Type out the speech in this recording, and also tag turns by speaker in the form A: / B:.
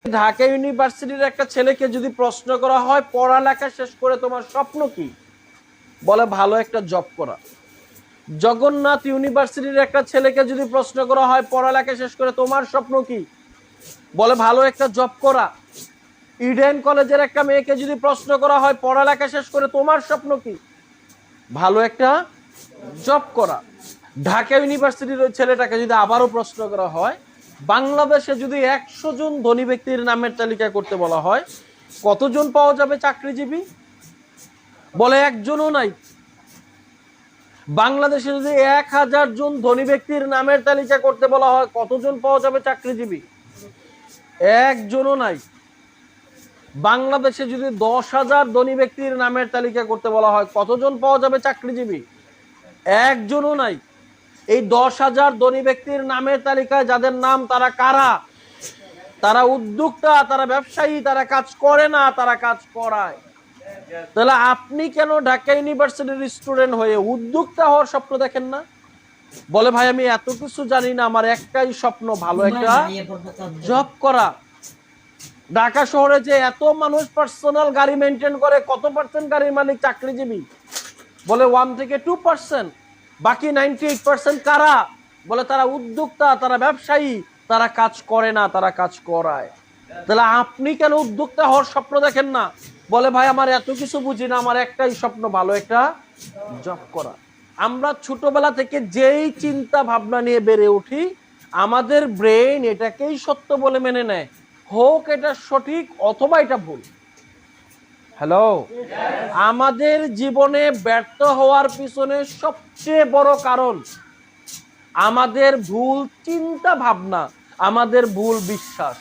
A: ঢাকা ইউনিভার্সিটির একটা ছেলেকে যদি প্রশ্ন করা হয় পড়ালেখা শেষ করে তোমার স্বপ্ন কি, বলে ভালো একটা জব করা। জগন্নাথ ইউনিভার্সিটির একটা ছেলেকে যদি প্রশ্ন করা হয় পড়ালেখা শেষ করে তোমার স্বপ্ন কি, বলে ভালো একটা জব করা। ইডেন কলেজের একটা মেয়েকে যদি প্রশ্ন করা হয় পড়ালেখা শেষ করে তোমার স্বপ্ন কি, ভালো একটা জব করা। ঢাকা ইউনিভার্সিটির ওই ছেলেটাকে যদি আবারও প্রশ্ন করা হয় বাংলাদেশে যদি 100 জন ধনী ব্যক্তির নামের তালিকা করতে বলা হয় কতজন পাওয়া যাবে চাকরিজীবী, বলে একজনও নাই। বাংলাদেশে যদি 1000 জন ধনী ব্যক্তির নামের তালিকা করতে বলা হয় কতজন পাওয়া যাবে চাকরিজীবী, একজনও নাই। বাংলাদেশে যদি 10,000 ধনী ব্যক্তির নামের তালিকা করতে বলা হয় কতজন পাওয়া যাবে চাকরিজীবী, একজনও নাই। এই 10,000 ধনী ব্যক্তির নামের তালিকায় যাদের নাম তারা কারা? তারা উদ্যোক্তা, তারা ব্যবসায়ী, তারা কাজ করে না, তারা কাজ করায়। তাহলে আপনি কেন ঢাকা ইউনিভার্সিটির স্টুডেন্ট হয়ে উদ্যোক্তা হওয়ার স্বপ্ন দেখেন না? বলে ভাই আমি এত কিছু জানি না, আমার একটাই স্বপ্ন ভালো একটা জব করা। ঢাকা শহরে যে এত মানুষ পার্সোনাল গাড়ি মেনটেন করে কত পার্সেন্ট গাড়ির মালিক চাকরিজীবী, বলে 1 থেকে 2%। বাকি 98% কারা? বলে তারা উদ্যোক্তা, তারা ব্যবসায়ী, তারা কাজ করে না, তারা কাজ করায়। তাহলে আপনি কেন উদ্যোক্তা হওয়ার স্বপ্ন দেখেন না? বলে ভাই আমার এত কিছু বুঝি না, আমার একটাই স্বপ্ন ভালো একটা জব করা। আমরা ছোটবেলা থেকে যেই চিন্তা ভাবনা নিয়ে বেড়ে উঠি আমাদের ব্রেন এটাকেই সত্য বলে মেনে নেয়, হোক এটা সঠিক অথবা এটা ভুল। হ্যালো, আমাদের জীবনে ব্যর্থ হওয়ার পিছনে সবচেয়ে বড় কারণ আমাদের ভুল চিন্তা ভাবনা, আমাদের ভুল বিশ্বাস।